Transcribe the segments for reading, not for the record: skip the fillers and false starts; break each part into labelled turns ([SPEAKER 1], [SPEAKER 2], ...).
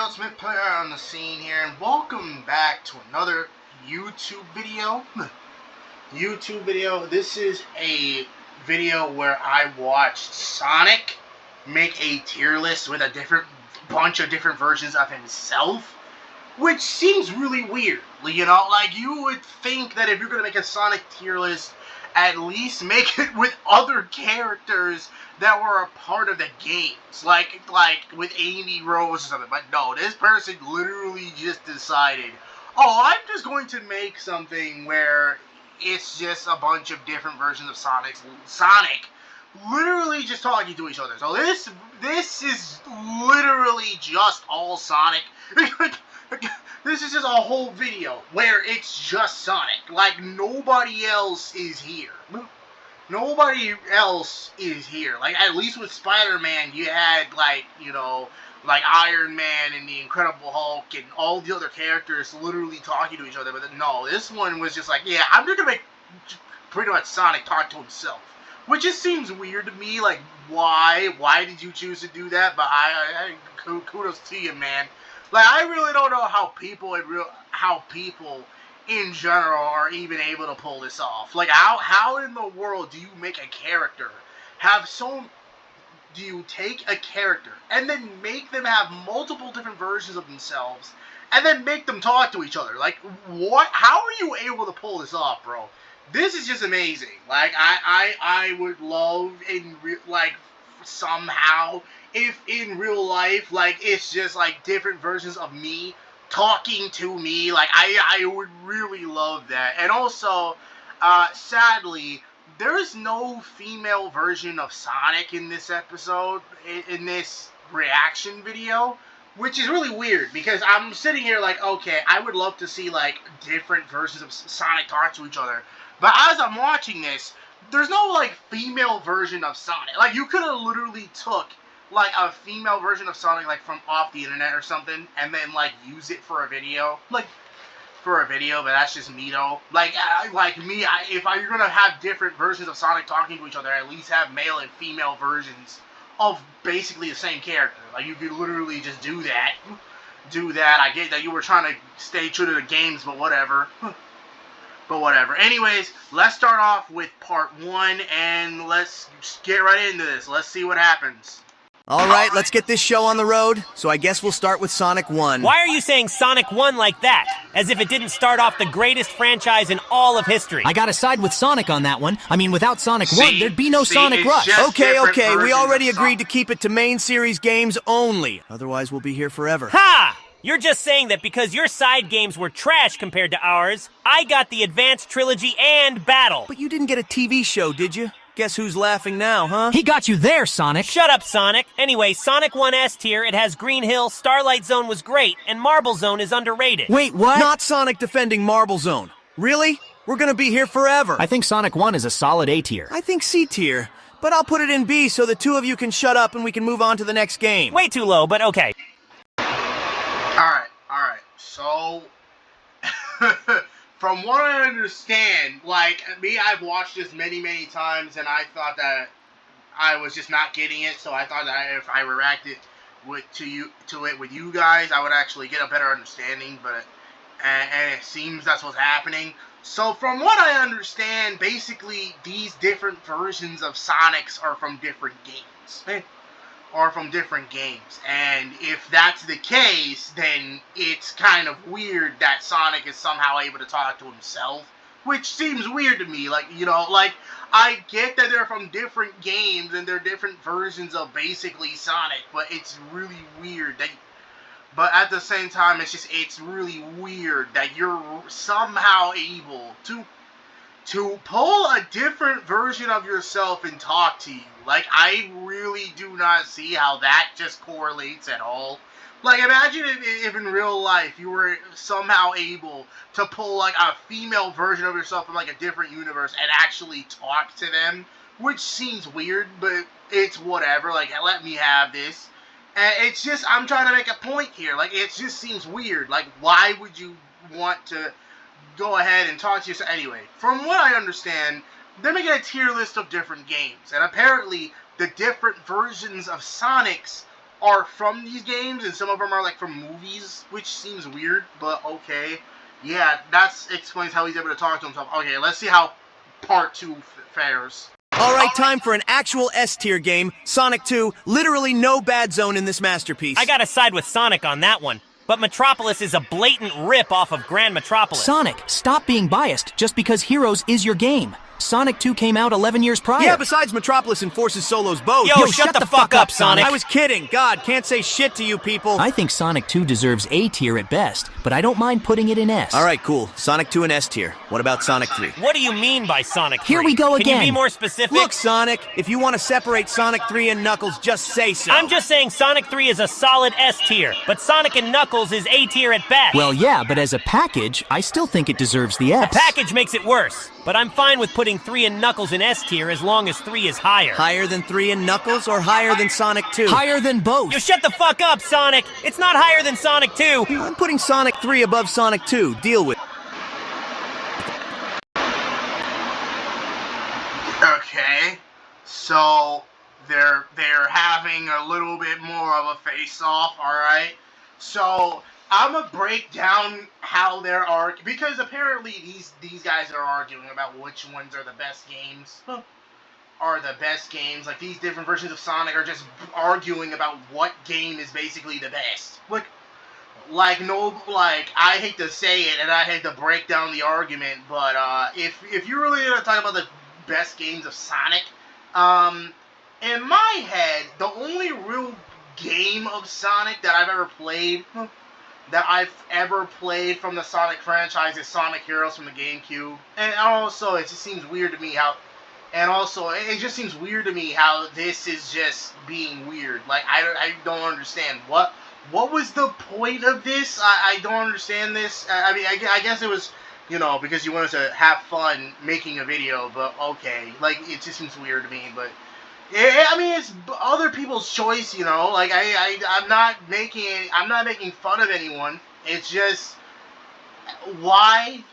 [SPEAKER 1] Ultimate Player on the scene here, and welcome back to another YouTube video. This is a video where I watched Sonic make a tier list with a bunch of different versions of himself, which seems really weird. You know, like, you would think that if you're gonna make a Sonic tier list, at least make it with other characters that were a part of the games, like with Amy Rose or something. But no, this person literally just decided, oh, I'm just going to make something where it's just a bunch of different versions of Sonic literally just talking to each other. So this is literally just all Sonic. This is just a whole video where it's just Sonic. Like, nobody else is here. Nobody else is here. Like, at least with Spider-Man, you had, like, you know, like Iron Man and the Incredible Hulk and all the other characters literally talking to each other. But no, this one was just like, yeah, I'm just gonna make pretty much Sonic talk to himself. Which just seems weird to me. Like, why? Why did you choose to do that? But kudos to you, man. Like, I really don't know how people in general are even able to pull this off. Like, how in the world do you make a character do you take a character and then make them have multiple different versions of themselves and then make them talk to each other? Like, what? How are you able to pull this off, bro? This is just amazing. Like, I would love somehow if in real life, like, it's just like different versions of me talking to me. Like, I would really love that. And also, sadly, there is no female version of Sonic in this episode, in this reaction video, which is really weird, because I'm sitting here like, okay, I would love to see, like, different versions of Sonic talk to each other. But as I'm watching this, there's no, like, female version of Sonic. Like, you could have literally took, like, a female version of Sonic, like, from off the internet or something, and then, like, use it for a video. Like, for a video, but that's just me, though. Like, if you're gonna have different versions of Sonic talking to each other, at least have male and female versions of basically the same character. Like, you could literally just do that. I get that you were trying to stay true to the games, but whatever. But whatever. Anyways, let's start off with part 1, and let's get right into this. Let's see what happens.
[SPEAKER 2] Alright, let's get this show on the road, so I guess we'll start with Sonic 1.
[SPEAKER 3] Why are you saying Sonic 1 like that? As if it didn't start off the greatest franchise in all of history.
[SPEAKER 4] I gotta side with Sonic on that one. I mean, without Sonic 1, there'd be no Sonic Rush.
[SPEAKER 2] Okay, we already agreed to keep it to main series games only. Otherwise, we'll be here forever.
[SPEAKER 3] Ha! You're just saying that because your side games were trash compared to ours, I got the Advanced Trilogy and Battle.
[SPEAKER 2] But you didn't get a TV show, did you? Guess who's laughing now, huh?
[SPEAKER 4] He got you there, Sonic.
[SPEAKER 3] Shut up, Sonic. Anyway, Sonic 1 S tier, it has Green Hill, Starlight Zone was great, and Marble Zone is underrated.
[SPEAKER 4] Wait, what?
[SPEAKER 2] Not Sonic defending Marble Zone. Really? We're gonna be here forever.
[SPEAKER 4] I think Sonic 1 is a solid A tier.
[SPEAKER 2] I think C tier. But I'll put it in B so the two of you can shut up and we can move on to the next game.
[SPEAKER 3] Way too low, but okay.
[SPEAKER 1] Alright. So, from what I understand, like, me, I've watched this many times, and I thought that I was just not getting it, so I thought that if I reacted to it with you guys, I would actually get a better understanding, and it seems that's what's happening. So, from what I understand, basically, these different versions of Sonics are from different games. And if that's the case, then it's kind of weird that Sonic is somehow able to talk to himself, which seems weird to me. Like, you know, like, I get that they're from different games and they're different versions of basically Sonic, but it's really weird but at the same time, it's really weird that you're somehow able to pull a different version of yourself and talk to you. Like, I really do not see how that just correlates at all. Like, imagine if in real life you were somehow able to pull, like, a female version of yourself from, like, a different universe and actually talk to them, which seems weird, but it's whatever. Like, let me have this. And it's just, I'm trying to make a point here. Like, it just seems weird. Like, why would you want to go ahead and talk to yourself? Anyway, from what I understand, they're making a tier list of different games, and apparently the different versions of Sonics are from these games, and some of them are like from movies, which seems weird, but okay. Yeah, that explains how he's able to talk to himself. Okay, let's see how part 2 fares.
[SPEAKER 2] Alright, time for an actual S-tier game, Sonic 2, literally no bad zone in this masterpiece.
[SPEAKER 3] I gotta side with Sonic on that one. But Metropolis is a blatant rip off of Grand Metropolis.
[SPEAKER 4] Sonic, stop being biased just because Heroes is your game. Sonic 2 came out 11 years prior.
[SPEAKER 2] Yeah, besides Metropolis enforces solos both.
[SPEAKER 3] Yo, shut the fuck up, Sonic.
[SPEAKER 2] I was kidding. God, can't say shit to you people.
[SPEAKER 4] I think Sonic 2 deserves A tier at best, but I don't mind putting it in S.
[SPEAKER 2] Alright, cool. Sonic 2 and S tier. What about Sonic 3?
[SPEAKER 3] What do you mean by Sonic 3?
[SPEAKER 4] Here we go again.
[SPEAKER 3] Can you be more specific?
[SPEAKER 2] Look, Sonic, if you want to separate Sonic 3 and Knuckles, just say so.
[SPEAKER 3] I'm just saying Sonic 3 is a solid S tier, but Sonic and Knuckles is A tier at best.
[SPEAKER 4] Well, yeah, but as a package, I still think it deserves the S.
[SPEAKER 3] The package makes it worse, but I'm fine with putting 3 and Knuckles in S tier as long as 3 is higher.
[SPEAKER 2] Higher than 3 and Knuckles or higher than Sonic 2?
[SPEAKER 4] Higher than both.
[SPEAKER 3] You shut the fuck up, Sonic! It's not higher than Sonic 2!
[SPEAKER 2] I'm putting Sonic 3 above Sonic 2. Deal with it.
[SPEAKER 1] Okay, so they're having a little bit more of a face-off, alright? So I'm gonna break down how they're arguing, because apparently these guys are arguing about which ones are the best games. Like, these different versions of Sonic are just arguing about what game is basically the best. Like, I hate to say it, and I hate to break down the argument, but, if you're really gonna talk about the best games of Sonic, in my head, the only real game of Sonic that I've ever played from the Sonic franchise is Sonic Heroes from the GameCube. And also, it just seems weird to me how this is just being weird. Like, I don't understand. What was the point of this? I don't understand this. I mean, I guess it was, because you wanted to have fun making a video, but okay. Like, it just seems weird to me, but I mean, it's other people's choice, Like, I'm not making fun of anyone. It's just, why?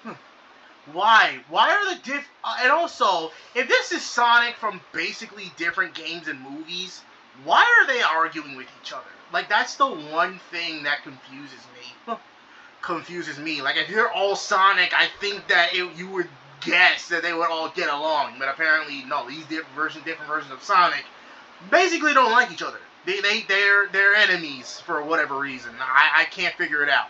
[SPEAKER 1] Why are the and also, if this is Sonic from basically different games and movies, why are they arguing with each other? Like, that's the one thing that confuses me. Like, if you're all Sonic, I think that you would guess that they would all get along, but apparently no. These different versions of Sonic basically don't like each other. They're enemies for whatever reason. I can't figure it out.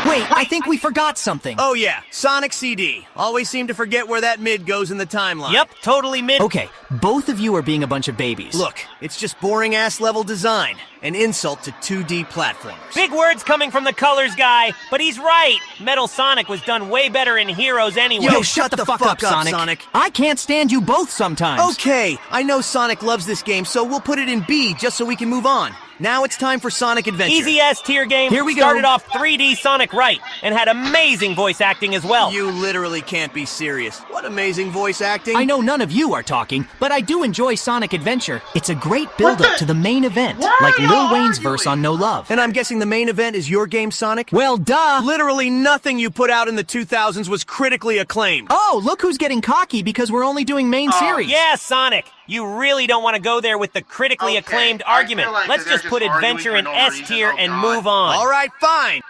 [SPEAKER 4] Wait, I think we forgot something.
[SPEAKER 2] Oh yeah, Sonic CD. Always seem to forget where that mid goes in the timeline.
[SPEAKER 3] Yep, totally mid.
[SPEAKER 4] Okay, both of you are being a bunch of babies.
[SPEAKER 2] Look, it's just boring-ass level design. An insult to 2D platformers.
[SPEAKER 3] Big words coming from the colors guy, but he's right. Metal Sonic was done way better in Heroes anyway.
[SPEAKER 4] Yo, shut the fuck up, Sonic. I can't stand you both sometimes.
[SPEAKER 2] Okay, I know Sonic loves this game, so we'll put it in B just so we can move on. Now it's time for Sonic Adventure.
[SPEAKER 3] Easy S tier game.
[SPEAKER 4] Here we go.
[SPEAKER 3] Started off 3D Sonic right, and had amazing voice acting as well.
[SPEAKER 2] You literally can't be serious. What amazing voice acting.
[SPEAKER 4] I know none of you are talking, but I do enjoy Sonic Adventure. It's a great build-up to the main event, like Lil Wayne's verse on No Love.
[SPEAKER 2] And I'm guessing the main event is your game, Sonic?
[SPEAKER 4] Well, duh.
[SPEAKER 2] Literally nothing you put out in the 2000s was critically acclaimed.
[SPEAKER 4] Oh, look who's getting cocky because we're only doing main series.
[SPEAKER 3] Yeah, Sonic. You really don't want to go there with the critically acclaimed argument.
[SPEAKER 1] Like
[SPEAKER 3] Let's just put Adventure in S tier and move on.
[SPEAKER 2] Alright, fine.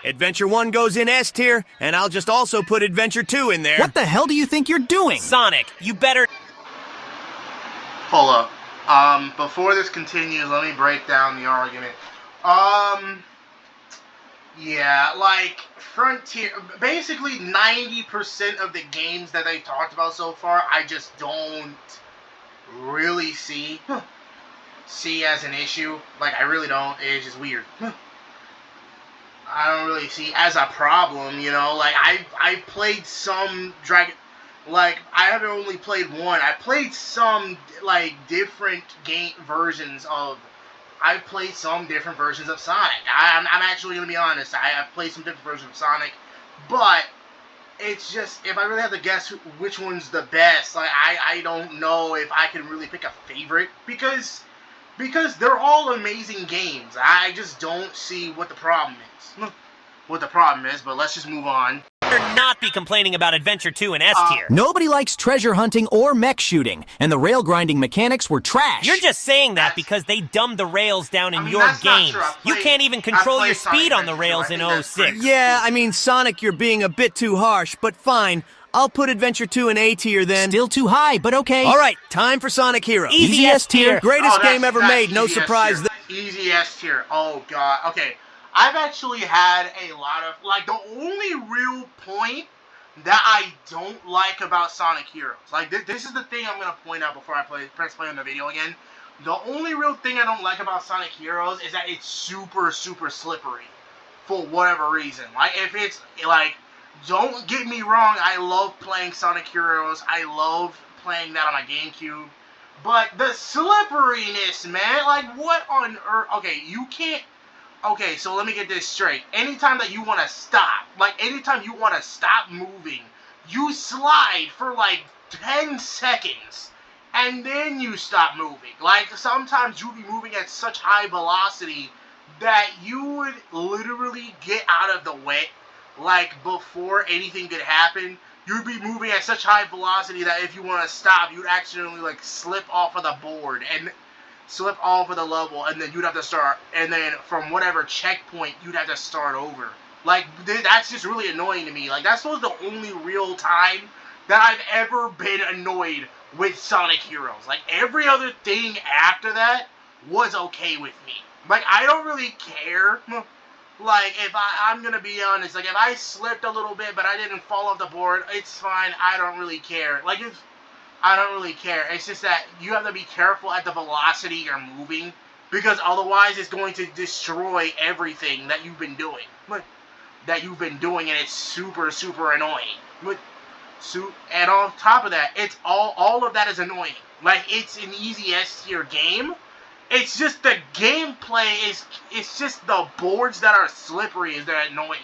[SPEAKER 2] Adventure 1 goes in S tier, and I'll just also put Adventure 2 in there.
[SPEAKER 4] What the hell do you think you're doing?
[SPEAKER 3] Sonic, you better...
[SPEAKER 1] Hold up. Before this continues, let me break down the argument. Yeah, like, Frontier, basically 90% of the games that they talked about so far, I just don't really see as an issue. Like, I really don't. It's just weird. I don't really see as a problem, Like, I played some I haven't only played one. I played some, different I've played some different versions of Sonic. I'm actually going to be honest. I've played some different versions of Sonic. But it's just, if I really have to guess which one's the best, I don't know if I can really pick a favorite. Because they're all amazing games. I just don't see what the problem is. But let's just move on.
[SPEAKER 3] not be complaining about Adventure 2 and S tier.
[SPEAKER 4] Nobody likes treasure hunting or mech shooting, and the rail grinding mechanics were trash.
[SPEAKER 3] You're just saying that because they dumbed the rails down in your
[SPEAKER 1] that's not
[SPEAKER 3] games.
[SPEAKER 1] true.
[SPEAKER 3] You can't even control your
[SPEAKER 1] Sonic
[SPEAKER 3] speed on the
[SPEAKER 1] Adventure
[SPEAKER 3] rails
[SPEAKER 1] 2.
[SPEAKER 3] in
[SPEAKER 1] I think that's
[SPEAKER 3] 06.
[SPEAKER 1] pretty
[SPEAKER 2] Yeah, I mean, Sonic, you're being a bit too harsh, but fine. I'll put Adventure 2 in A tier then.
[SPEAKER 4] Still too high, but okay.
[SPEAKER 2] All right, time for Sonic Heroes.
[SPEAKER 3] Easy S tier.
[SPEAKER 2] Greatest
[SPEAKER 1] that's-
[SPEAKER 2] game ever
[SPEAKER 1] that's
[SPEAKER 2] made, no
[SPEAKER 1] easy S
[SPEAKER 2] surprise
[SPEAKER 1] tier. Easy S tier. Oh god. Okay. I've actually had a lot of the only real point that I don't like about Sonic Heroes. Like this is the thing I'm gonna point out before I press play on the video again. The only real thing I don't like about Sonic Heroes is that it's super slippery for whatever reason. Like if it's like, don't get me wrong, I love playing Sonic Heroes. I love playing that on my GameCube. But the slipperiness, man, like what on earth? Okay, you can't. Okay, so let me get this straight. Anytime that you want to stop, anytime you want to stop moving, you slide for 10 seconds, and then you stop moving. Like, sometimes you'll be moving at such high velocity that you would literally get out of the way, before anything could happen. You'd be moving at such high velocity that if you want to stop, you'd accidentally, slip off of the board, and slip off of the level, and then you'd have to start, and then from whatever checkpoint, you'd have to start over. That's just really annoying to me. That's the only real time that I've ever been annoyed with Sonic Heroes. Every other thing after that was okay with me. I don't really care. If I'm gonna be honest, if I slipped a little bit, but I didn't fall off the board, it's fine. I don't really care. I don't really care. It's just that you have to be careful at the velocity you're moving, because otherwise it's going to destroy everything that you've been doing. And it's super annoying. And on top of that, it's all of that is annoying. It's an easy S tier game. It's just the gameplay it's just the boards that are slippery is annoying.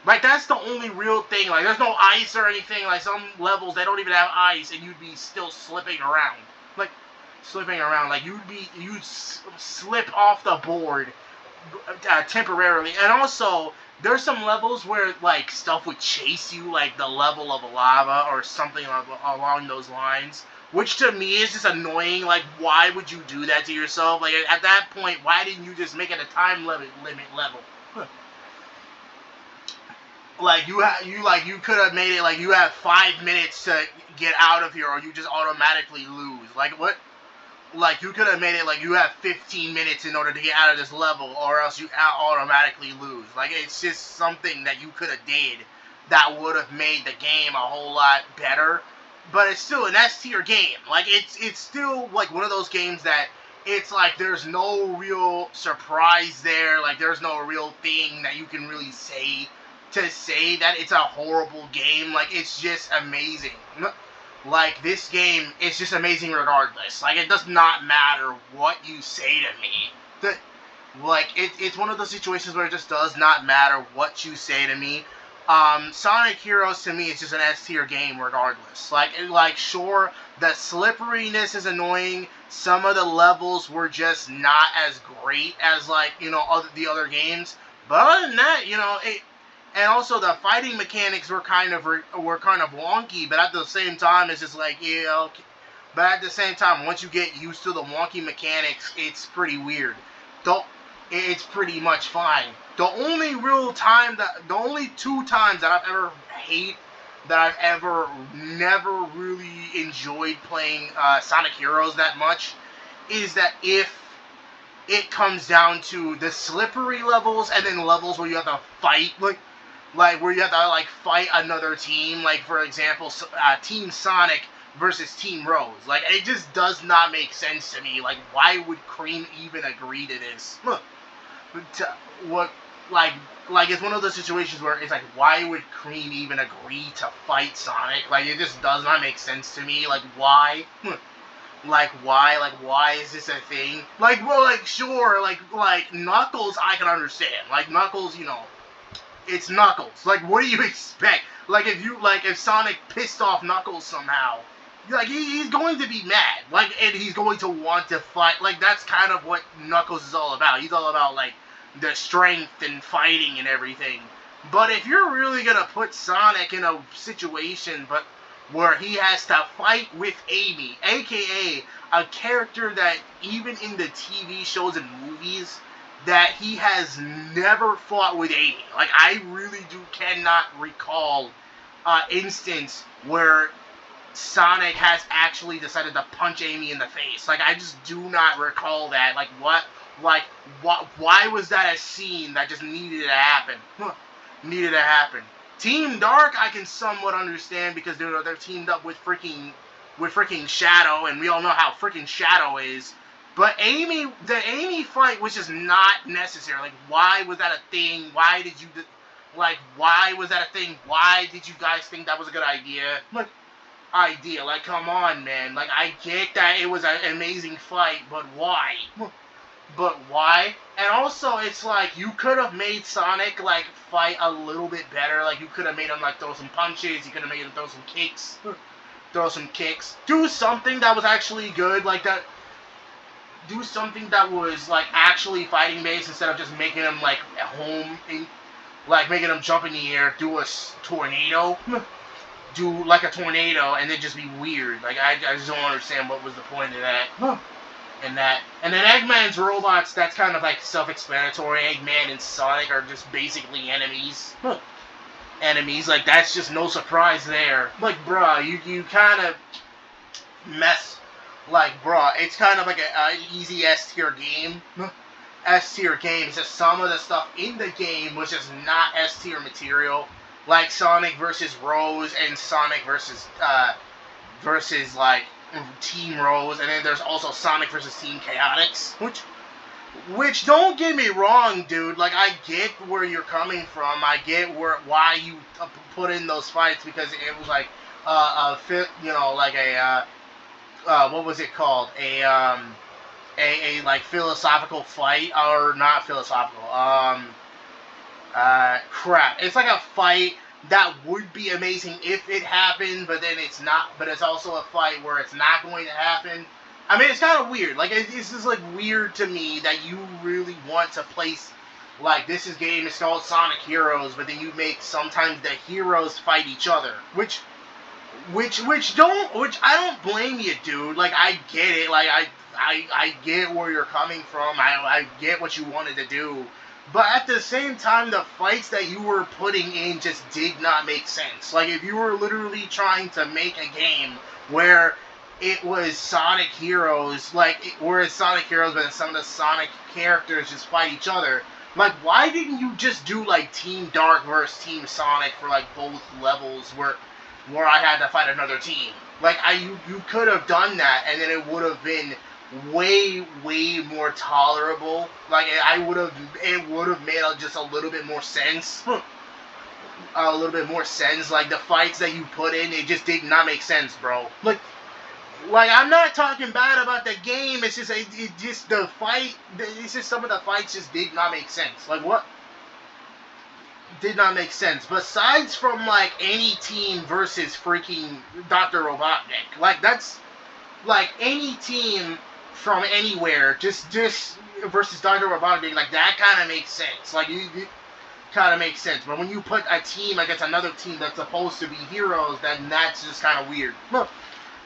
[SPEAKER 1] That's the only real thing. There's no ice or anything. Some levels, they don't even have ice, and you'd be still slipping around. You'd slip off the board temporarily. And also, there's some levels where, stuff would chase you, the level of lava or something along those lines. Which, to me, is just annoying. Why would you do that to yourself? At that point, why didn't you just make it a time limit level? You could have made it you have 5 minutes to get out of here, or you just automatically lose. What? You could have made it you have 15 minutes in order to get out of this level, or else you automatically lose. It's just something that you could have did that would have made the game a whole lot better. But it's still an S tier game. It's still one of those games that it's there's no real surprise there. There's no real thing that you can really say to say that it's a horrible game. It's just amazing. This game is just amazing regardless. It does not matter what you say to me. It's one of those situations where it just does not matter what you say to me. Sonic Heroes to me is just an S tier game regardless. Sure, the slipperiness is annoying. Some of the levels were just not as great as the other games. But other than that, and also the fighting mechanics were kind of wonky. But at the same time, it's just yeah, okay. But at the same time, once you get used to the wonky mechanics, it's pretty weird. It's pretty much fine. The only two times that I've ever never really enjoyed playing Sonic Heroes that much is that if it comes down to the slippery levels and then levels where you have to fight, where you have to fight another team, for example, Team Sonic versus Team Rose. It just does not make sense to me. Why would Cream even agree to this? It's one of those situations where it's why would Cream even agree to fight Sonic? It just does not make sense to me. Why? Why? Why is this a thing? Sure, Knuckles, I can understand. Knuckles, it's Knuckles. What do you expect? If Sonic pissed off Knuckles somehow, he's going to be mad. And he's going to want to fight. That's kind of what Knuckles is all about. He's all about, the strength and fighting and everything. But if you're really gonna put Sonic in a situation, but where he has to fight with Amy, aka a character that even in the TV shows and movies that he has never fought with Amy. Like I really cannot recall instance where Sonic has actually decided to punch Amy in the face. Like I just do not recall that. Like what? Like what? Why was that a scene that just needed to happen? Needed to happen. Team Dark, I can somewhat understand because they're teamed up with freaking Shadow, and we all know how freaking Shadow is. But the Amy fight was just not necessary. Like, why was that a thing? Why did you, why was that a thing? Why did you guys think that was a good idea? Like, come on, man. Like, I get that it was an amazing fight, but why? But why? And also, it's like, you could have made Sonic, like, fight a little bit better. Like, you could have made him, like, throw some punches. You could have made him throw some kicks. Do something that was actually good, like that. Do something that was, like, actually fighting based instead of just making him, like, at home. Like, making him jump in the air, do a tornado. Do, like, a tornado, and then just be weird. Like, I just don't understand what was the point of that. And then Eggman's robots, that's kind of like self-explanatory. Eggman and Sonic are just basically enemies. Enemies, like that's just no surprise there. Like, bruh, you kind of mess, like, bruh, it's kind of like an easy S-tier game. S-tier game, it's just some of the stuff in the game was just not S-tier material. Like Sonic versus Rose and Sonic versus like, Team Rose, and then there's also Sonic versus Team Chaotix, which don't get me wrong, dude. Like I get where you're coming from. I get why you put in those fights because it was like like what was it called? A like philosophical fight, or not philosophical. Crap. It's like a fight that would be amazing if it happened, but then it's not. But it's also a fight where it's not going to happen. I mean, it's kind of weird. Like, it's just, like, weird to me that you really want to place, like, game is called Sonic Heroes, but then you make sometimes the heroes fight each other. Which I don't blame you, dude. Like, I get it. Like, I get where you're coming from. I get what you wanted to do. But at the same time, the fights that you were putting in just did not make sense. Like, if you were literally trying to make a game where it was Sonic Heroes, but some of the Sonic characters just fight each other, like, why didn't you just do, like, Team Dark versus Team Sonic for, like, both levels where I had to fight another team? Like, you could have done that, and then it would have been way more tolerable. Like it would have made just a little bit more sense. A little bit more sense. Like the fights that you put in, it just did not make sense, bro. Like I'm not talking bad about the game. It's just the fight. It's just some of the fights just did not make sense. Like what? Did not make sense. Besides from like any team versus freaking Dr. Robotnik. Like that's like any team from anywhere, just versus Dr. Robotnik, like that kind of makes sense. Like you kind of makes sense. But when you put a team against another team that's supposed to be heroes, then that's just kind of weird.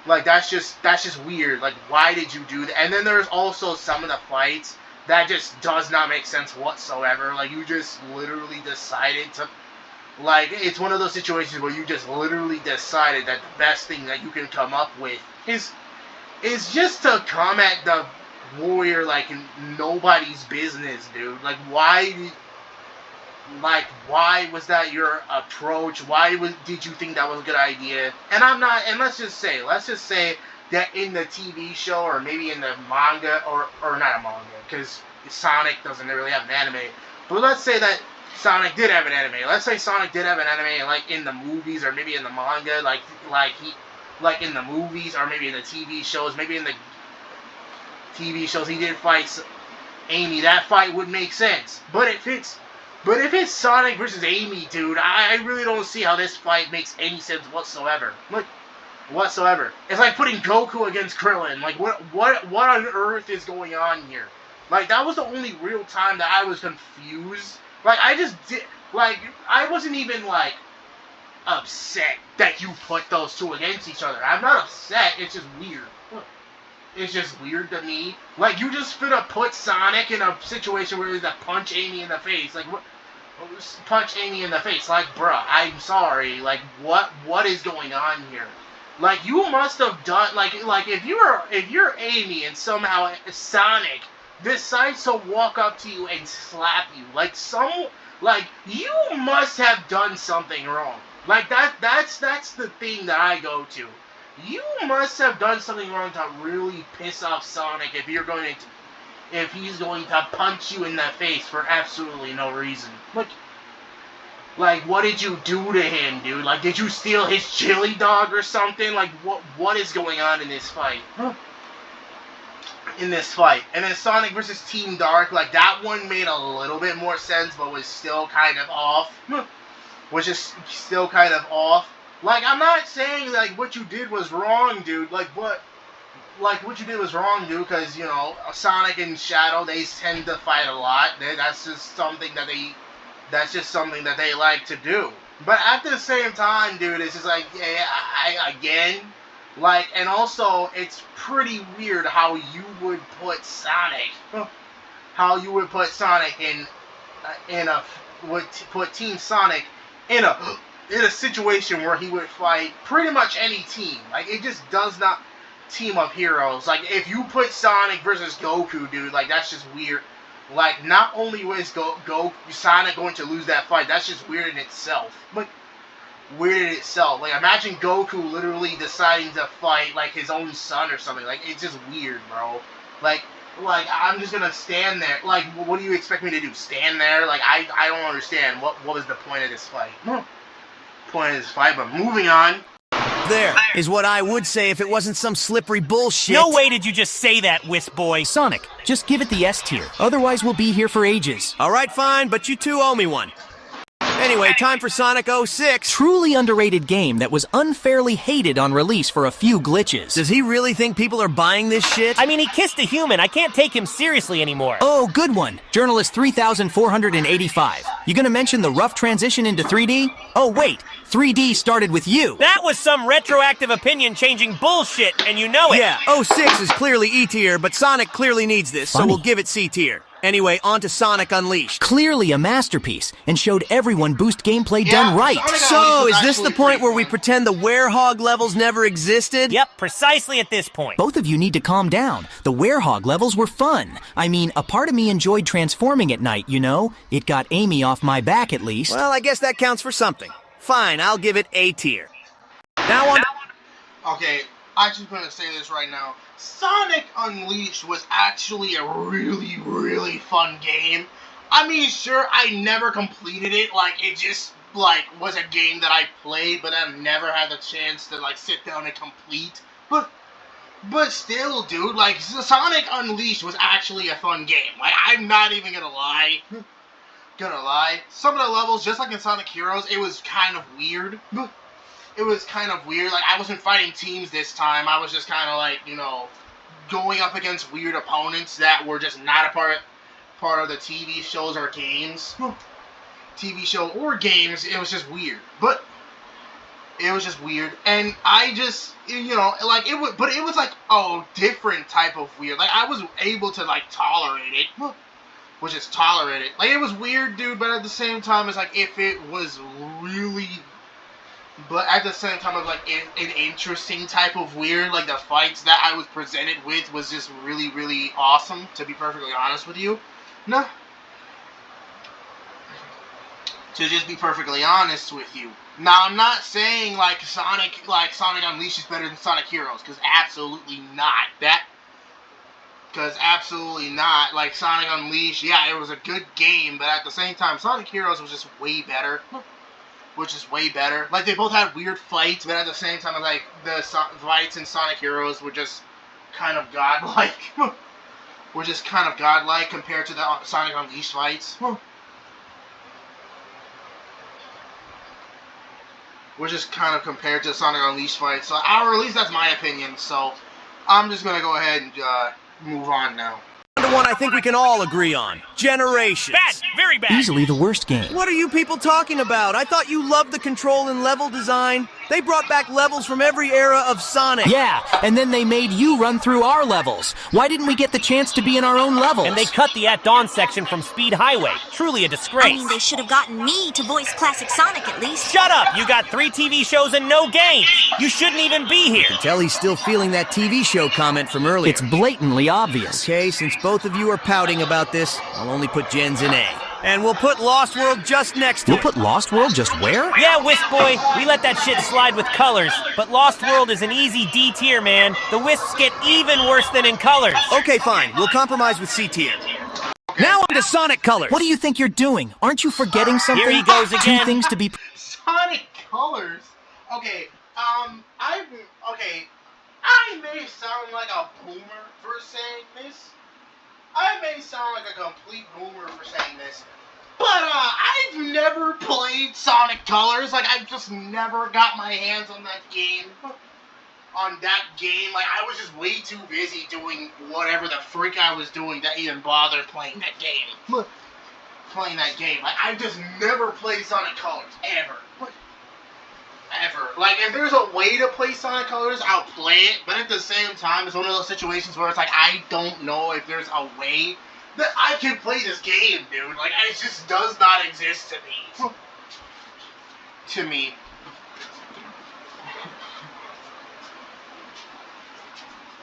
[SPEAKER 1] Like that's just weird. Like why did you do that? And then there's also some of the fights that just does not make sense whatsoever. Like you just literally decided to. Like it's one of those situations where you just literally decided that the best thing that you can come up with is just to come at the warrior like nobody's business, dude. Like why was that your approach? Why did you think that was a good idea? And let's just say that in the TV show or maybe in the manga or not a manga, because Sonic doesn't really have an anime. But let's say that Sonic did have an anime. Let's say Sonic did have an anime like in the movies or maybe in the manga, like in the movies or maybe in the TV shows, maybe in the TV shows he did fight Amy, that fight would make sense. But if it's Sonic versus Amy, dude, I really don't see how this fight makes any sense whatsoever. Like, whatsoever. It's like putting Goku against Krillin. Like, what on earth is going on here? Like, that was the only real time that I was confused. Like, Like, I wasn't even, like, upset that you put those two against each other. I'm not upset, it's just weird. It's just weird to me. Like, you just finna put Sonic in a situation where he's to punch Amy in the face. Like, what? Punch Amy in the face. Like, bruh, I'm sorry. Like, what is going on here? Like, you must have done, like if you're Amy and somehow Sonic decides to walk up to you and slap you, like, you must have done something wrong. Like, that's the thing that I go to. You must have done something wrong to really piss off Sonic if he's going to punch you in the face for absolutely no reason. Like, what did you do to him, dude? Like, did you steal his chili dog or something? Like, what is going on in this fight? And then Sonic versus Team Dark, like, that one made a little bit more sense, but was still kind of off. Like, I'm not saying, like, what you did was wrong, dude. Like, what you did was wrong, dude, because, you know, Sonic and Shadow, they tend to fight a lot. That's just something that they like to do. But at the same time, dude, it's just like, and also, it's pretty weird how you would put Sonic put Team Sonic in a situation where he would fight pretty much any team. Like, it just does not team of heroes. Like, if you put Sonic versus Goku, dude, like, that's just weird. Like, not only was Sonic going to lose that fight, that's just weird in itself. Like, imagine Goku literally deciding to fight, like, his own son or something. Like, it's just weird, bro. Like, I'm just gonna stand there. Like, what do you expect me to do? Stand there? Like, I don't understand. What was the point of this fight? But moving on.
[SPEAKER 2] There is what I would say if it wasn't some slippery bullshit.
[SPEAKER 3] No way did you just say that, Wisp Boy.
[SPEAKER 4] Sonic, just give it the S tier. Otherwise, we'll be here for ages.
[SPEAKER 2] All right, fine, but you two owe me one. Anyway, time for Sonic 06.
[SPEAKER 4] Truly underrated game that was unfairly hated on release for a few glitches.
[SPEAKER 2] Does he really think people are buying this shit?
[SPEAKER 3] I mean, he kissed a human. I can't take him seriously anymore.
[SPEAKER 4] Oh, good one. Journalist 3485. You gonna mention the rough transition into 3D? Oh, wait. 3D started with you.
[SPEAKER 3] That was some retroactive opinion-changing bullshit, and you know it.
[SPEAKER 2] Yeah, 06 is clearly E tier, but Sonic clearly needs this, so we'll give it C tier. Anyway, on to Sonic Unleashed.
[SPEAKER 4] Clearly a masterpiece, and showed everyone boost gameplay done right.
[SPEAKER 2] So, is this the point where we pretend the Werehog levels never existed?
[SPEAKER 3] Yep, precisely at this point.
[SPEAKER 4] Both of you need to calm down. The Werehog levels were fun. I mean, a part of me enjoyed transforming at night, you know? It got Amy off my back, at least.
[SPEAKER 2] Well, I guess that counts for something. Fine, I'll give it A tier. Now on...
[SPEAKER 1] Okay, I'm just gonna say this right now. Sonic Unleashed was actually a really, really fun game. I mean, sure, I never completed it. Like, it just, like, was a game that I played, but I never had the chance to, like, sit down and complete. But still, dude, like, Sonic Unleashed was actually a fun game. Like, I'm not even gonna lie. Some of the levels, just like in Sonic Heroes, it was kind of weird. Like, I wasn't fighting teams this time. I was just kind of like, you know, going up against weird opponents that were just not a part of the TV shows or games. It was just weird. But it was just weird, and I just, you know, like, it was like a different type of weird. Like, I was able to, like, tolerate it. Which is tolerated. Like, it was weird, dude, but at the same time, it's like, if it was really... But at the same time, it was like an interesting type of weird. Like, the fights that I was presented with was just really, really awesome, to be perfectly honest with you. No. To just be perfectly honest with you. Now, I'm not saying, like, Sonic Unleashed is better than Sonic Heroes, because absolutely not. Like, Sonic Unleashed, yeah, it was a good game, but at the same time, Sonic Heroes was just way better. Like, they both had weird fights, but at the same time, like, the fights in Sonic Heroes were just kind of godlike. Compared to the Sonic Unleashed fights. So, or at least that's my opinion, so I'm just gonna go ahead and move on now.
[SPEAKER 2] To the one I think we can all agree on. Generations.
[SPEAKER 3] Bad, very bad.
[SPEAKER 4] Easily the worst game.
[SPEAKER 2] What are you people talking about? I thought you loved the control and level design. They brought back levels from every era of Sonic.
[SPEAKER 4] Yeah, and then they made you run through our levels. Why didn't we get the chance to be in our own levels?
[SPEAKER 3] And they cut the At Dawn section from Speed Highway. Truly a disgrace.
[SPEAKER 5] I mean, they should have gotten me to voice classic Sonic at least.
[SPEAKER 3] Shut up! You got 3 TV shows and no games. You shouldn't even be here.
[SPEAKER 2] I can tell he's still feeling that TV show comment from earlier.
[SPEAKER 4] It's blatantly obvious.
[SPEAKER 2] Okay, since both of you are pouting about this, I'll only put Jen's in A. And we'll put Lost World just next to
[SPEAKER 4] We'll
[SPEAKER 2] it.
[SPEAKER 4] put Lost World just where?
[SPEAKER 3] Yeah, Wisp Boy, we let that shit slide with Colors, but Lost World is an easy D tier, man. The Wisps get even worse than in Colors.
[SPEAKER 2] Okay, fine. We'll compromise with C tier. Now on to Sonic Colors.
[SPEAKER 4] What do you think you're doing? Aren't you forgetting something?
[SPEAKER 3] Here he goes again.
[SPEAKER 4] Two things to be...
[SPEAKER 1] Sonic Colors? Okay, I may sound like a boomer for saying this. I may sound like a complete boomer for saying this. But, I've never played Sonic Colors. Like, I've just never got my hands on that game. Like, I was just way too busy doing whatever the freak I was doing to even bother playing that game. Like, I've just never played Sonic Colors, ever. Ever. Like, if there's a way to play Sonic Colors, I'll play it. But at the same time, it's one of those situations where it's like, I don't know if there's a way that I can play this game, dude. Like, it just does not exist to me.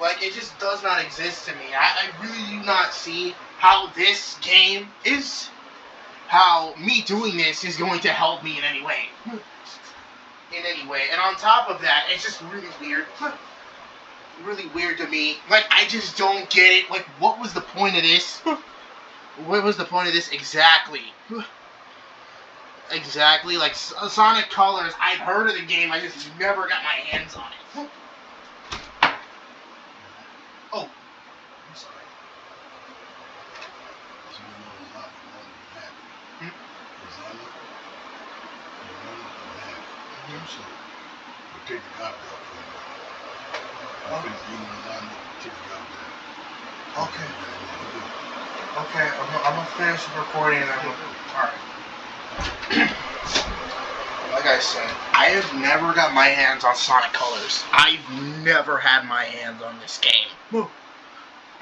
[SPEAKER 1] Like, it just does not exist to me. I really do not see how this game is, how me doing this is going to help me in any way. And on top of that, it's just really weird. Really weird to me. Like, I just don't get it. Like, what was the point of this? What was the point of this exactly? Exactly. Like, Sonic Colors, I've heard of the game, I just never got my hands on it. Oh, I'm sorry.
[SPEAKER 6] Take the garbage out.
[SPEAKER 1] Okay. Okay, I'm gonna finish recording and alright. Like I said, I have never got my hands on Sonic Colors. I've never had my hands on this game.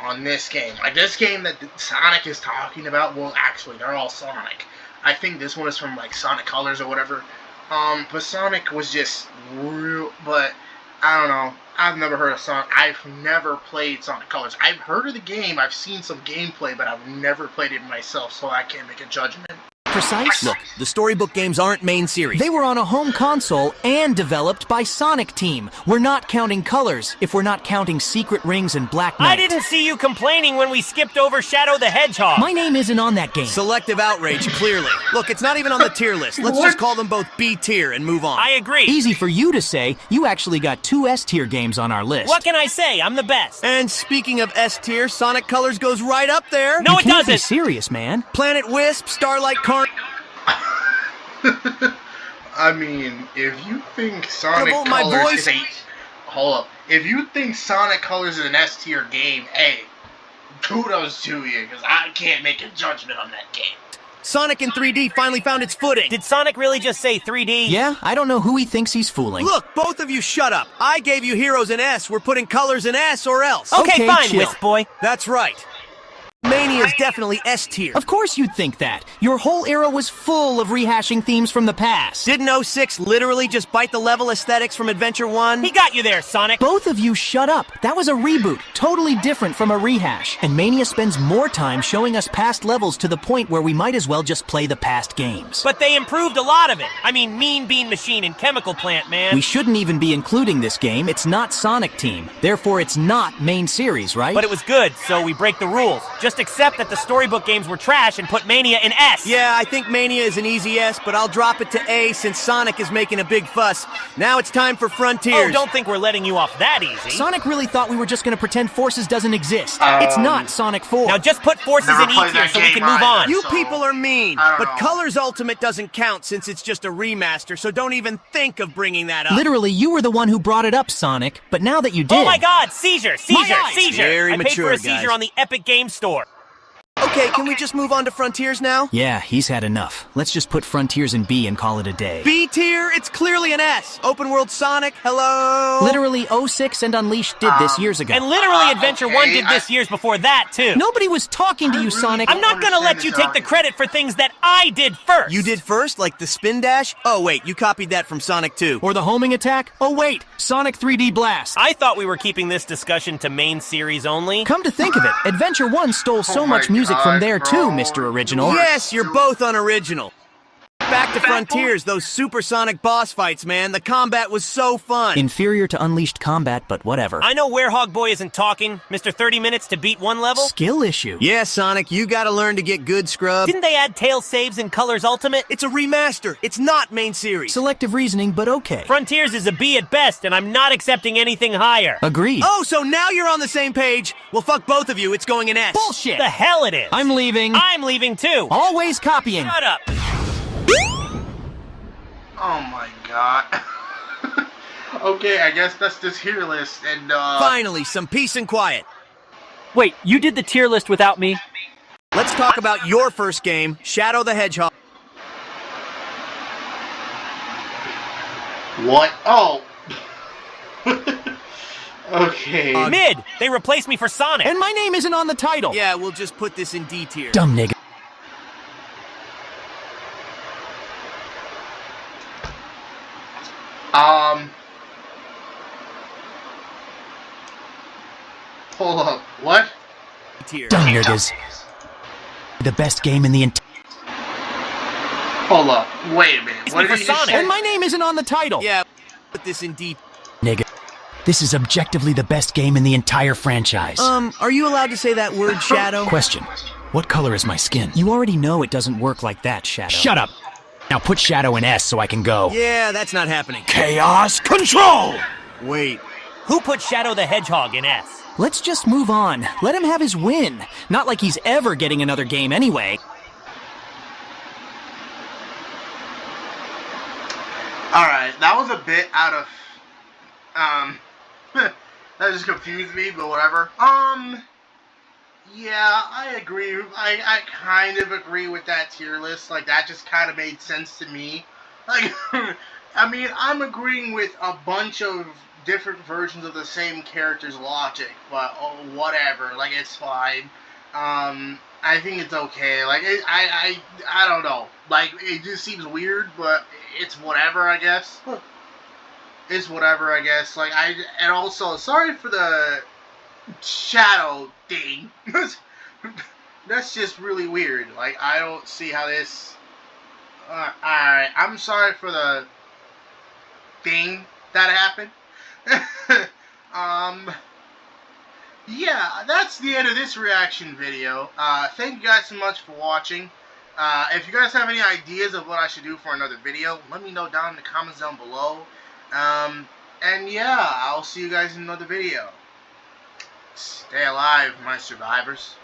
[SPEAKER 1] On this game. Like, this game that Sonic is talking about, well, actually, they're all Sonic. I think this one is from, like, Sonic Colors or whatever. But Sonic was just real, but I don't know. I've never heard of Sonic. I've never played Sonic Colors. I've heard of the game. I've seen some gameplay, but I've never played it myself, so I can't make a judgment.
[SPEAKER 4] Precise?
[SPEAKER 2] Look, the storybook games aren't main series.
[SPEAKER 4] They were on a home console and developed by Sonic Team. We're not counting Colors if we're not counting Secret Rings and Black Knight.
[SPEAKER 3] I didn't see you complaining when we skipped over Shadow the Hedgehog.
[SPEAKER 4] My name isn't on that game.
[SPEAKER 2] Selective outrage, clearly. Look, it's not even on the tier list. Let's just call them both B tier and move on.
[SPEAKER 3] I agree.
[SPEAKER 4] Easy for you to say. You actually got 2 S tier games on our list.
[SPEAKER 3] What can I say? I'm the best.
[SPEAKER 2] And speaking of S tier, Sonic Colors goes right up there.
[SPEAKER 3] No,
[SPEAKER 4] You
[SPEAKER 3] it
[SPEAKER 4] can't be
[SPEAKER 3] doesn't.
[SPEAKER 4] serious, man.
[SPEAKER 2] Planet Wisp, Starlight Carn...
[SPEAKER 1] I mean, if you think Sonic
[SPEAKER 2] Double my
[SPEAKER 1] Colors
[SPEAKER 2] voice.
[SPEAKER 1] is a... Hold up. If you think Sonic Colors is an S tier game, hey, kudos to you, because I can't make a judgment on that game.
[SPEAKER 2] Sonic in 3D finally found its footing.
[SPEAKER 3] Did Sonic really just say 3D?
[SPEAKER 4] Yeah, I don't know who he thinks he's fooling.
[SPEAKER 2] Look, both of you shut up. I gave you Heroes in S. We're putting Colors in S or else.
[SPEAKER 3] Okay, fine,
[SPEAKER 4] chill.
[SPEAKER 3] Wisp Boy.
[SPEAKER 2] That's right. Mania's definitely S tier.
[SPEAKER 4] Of course you'd think that. Your whole era was full of rehashing themes from the past.
[SPEAKER 2] Didn't 06 literally just bite the level aesthetics from Adventure 1?
[SPEAKER 3] He got you there, Sonic.
[SPEAKER 4] Both of you shut up. That was a reboot, totally different from a rehash. And Mania spends more time showing us past levels to the point where we might as well just play the past games.
[SPEAKER 3] But they improved a lot of it. I mean, Mean Bean Machine and Chemical Plant, man.
[SPEAKER 4] We shouldn't even be including this game. It's not Sonic Team. Therefore, it's not main series, right?
[SPEAKER 3] But it was good, so we break the rules. Just accept that the storybook games were trash and put Mania in S.
[SPEAKER 2] Yeah, I think Mania is an easy S, but I'll drop it to A since Sonic is making a big fuss. Now it's time for Frontiers.
[SPEAKER 3] Oh, don't think we're letting you off that easy.
[SPEAKER 4] Sonic really thought we were just going to pretend Forces doesn't exist. It's not Sonic 4.
[SPEAKER 3] Now just put Forces
[SPEAKER 1] Never
[SPEAKER 3] in E
[SPEAKER 1] played
[SPEAKER 3] tier
[SPEAKER 1] that
[SPEAKER 3] so we
[SPEAKER 1] game
[SPEAKER 3] can move
[SPEAKER 1] either.
[SPEAKER 3] on.
[SPEAKER 2] You
[SPEAKER 1] So,
[SPEAKER 2] people are mean,
[SPEAKER 1] I don't
[SPEAKER 2] but
[SPEAKER 1] know.
[SPEAKER 2] Colors Ultimate doesn't count since it's just a remaster, so don't even think of bringing that up.
[SPEAKER 4] Literally, you were the one who brought it up, Sonic. But now that you did...
[SPEAKER 3] Oh my god, seizure,
[SPEAKER 4] My eyes.
[SPEAKER 3] seizure.
[SPEAKER 2] Very
[SPEAKER 3] I paid
[SPEAKER 2] mature,
[SPEAKER 3] for a seizure
[SPEAKER 2] guys.
[SPEAKER 3] on the Epic Game Store.
[SPEAKER 2] Okay, can we just move on to Frontiers now?
[SPEAKER 4] Yeah, he's had enough. Let's just put Frontiers in B and call it a day.
[SPEAKER 2] B tier? It's clearly an S. Open World Sonic, hello?
[SPEAKER 4] Literally 06 and Unleashed did this years ago.
[SPEAKER 3] And literally Adventure
[SPEAKER 1] okay,
[SPEAKER 3] 1 did this years before that, too.
[SPEAKER 4] Nobody was talking to you, Sonic.
[SPEAKER 3] I'm not gonna let you take the credit for things that I did first.
[SPEAKER 2] You did first, like the spin dash? Oh, wait, you copied that from Sonic 2.
[SPEAKER 4] Or the homing attack? Oh wait, Sonic 3D Blast.
[SPEAKER 3] I thought we were keeping this discussion to main series only.
[SPEAKER 4] Come to think of it, Adventure 1 stole so
[SPEAKER 1] my
[SPEAKER 4] much music
[SPEAKER 1] God,
[SPEAKER 4] from there too,
[SPEAKER 1] bro.
[SPEAKER 4] Mr. Original.
[SPEAKER 2] Yes, you're both unoriginal. Back to Frontiers, those supersonic boss fights, man. The combat was so fun.
[SPEAKER 4] Inferior to Unleashed combat, but whatever.
[SPEAKER 3] I know Werehog Boy isn't talking. Mr. 30 minutes to beat one level?
[SPEAKER 4] Skill issue.
[SPEAKER 2] Yeah, Sonic, you gotta learn to get good, scrub.
[SPEAKER 3] Didn't they add tail saves in Colors Ultimate?
[SPEAKER 2] It's a remaster. It's not main series.
[SPEAKER 4] Selective reasoning, but okay.
[SPEAKER 3] Frontiers is a B at best, and I'm not accepting anything higher.
[SPEAKER 4] Agreed.
[SPEAKER 2] Oh, so now you're on the same page? Well, fuck both of you. It's going in S.
[SPEAKER 4] Bullshit!
[SPEAKER 3] The hell it is.
[SPEAKER 4] I'm leaving.
[SPEAKER 3] I'm leaving too.
[SPEAKER 4] Always copying.
[SPEAKER 3] Shut up.
[SPEAKER 1] Oh my god. Okay, I guess that's this tier list, and
[SPEAKER 2] Finally, some peace and quiet.
[SPEAKER 7] Wait, you did the tier list without me?
[SPEAKER 2] Let's talk about your first game, Shadow the Hedgehog.
[SPEAKER 1] what? Oh. Okay.
[SPEAKER 3] Mid. They replaced me for Sonic.
[SPEAKER 4] And my name isn't on the title.
[SPEAKER 2] Yeah, we'll just put this in D tier.
[SPEAKER 4] Dumb nigga.
[SPEAKER 1] Hold up. What?
[SPEAKER 2] Tier.
[SPEAKER 4] Dumb niggas. The best game in the entire.
[SPEAKER 1] Hold up. Wait a minute.
[SPEAKER 3] It's
[SPEAKER 1] What
[SPEAKER 3] me
[SPEAKER 1] did
[SPEAKER 3] for
[SPEAKER 1] you just
[SPEAKER 3] Sonic.
[SPEAKER 1] say?
[SPEAKER 4] And my name isn't on the title.
[SPEAKER 2] Yeah, put this in D.
[SPEAKER 4] Nigga. This is objectively the best game in the entire franchise.
[SPEAKER 2] Are you allowed to say that word, Shadow?
[SPEAKER 4] Question. What color is my skin? You already know it doesn't work like that, Shadow. Shut up. Now put Shadow in S so I can go.
[SPEAKER 2] Yeah, that's not happening.
[SPEAKER 4] Chaos Control!
[SPEAKER 2] Wait.
[SPEAKER 3] Who put Shadow the Hedgehog in S?
[SPEAKER 4] Let's just move on. Let him have his win. Not like he's ever getting another game anyway.
[SPEAKER 1] Alright, that was a bit out of that just confused me, but whatever. Yeah, I agree. I kind of agree with that tier list. Like, that just kind of made sense to me. Like, I mean, I'm agreeing with a bunch of different versions of the same character's logic, but whatever. Like, it's fine. I think it's okay. Like, I don't know. Like, it just seems weird, but it's whatever, I guess. It's whatever, I guess. Like, and also, sorry for the Shadow thing. That's just really weird. Like, I don't see how this. Alright, I'm sorry for the thing that happened. Yeah, that's the end of this reaction video. Thank you guys so much for watching. If you guys have any ideas of what I should do for another video, let me know down in the comments down below. And yeah, I'll see you guys in another video. Stay alive, my survivors.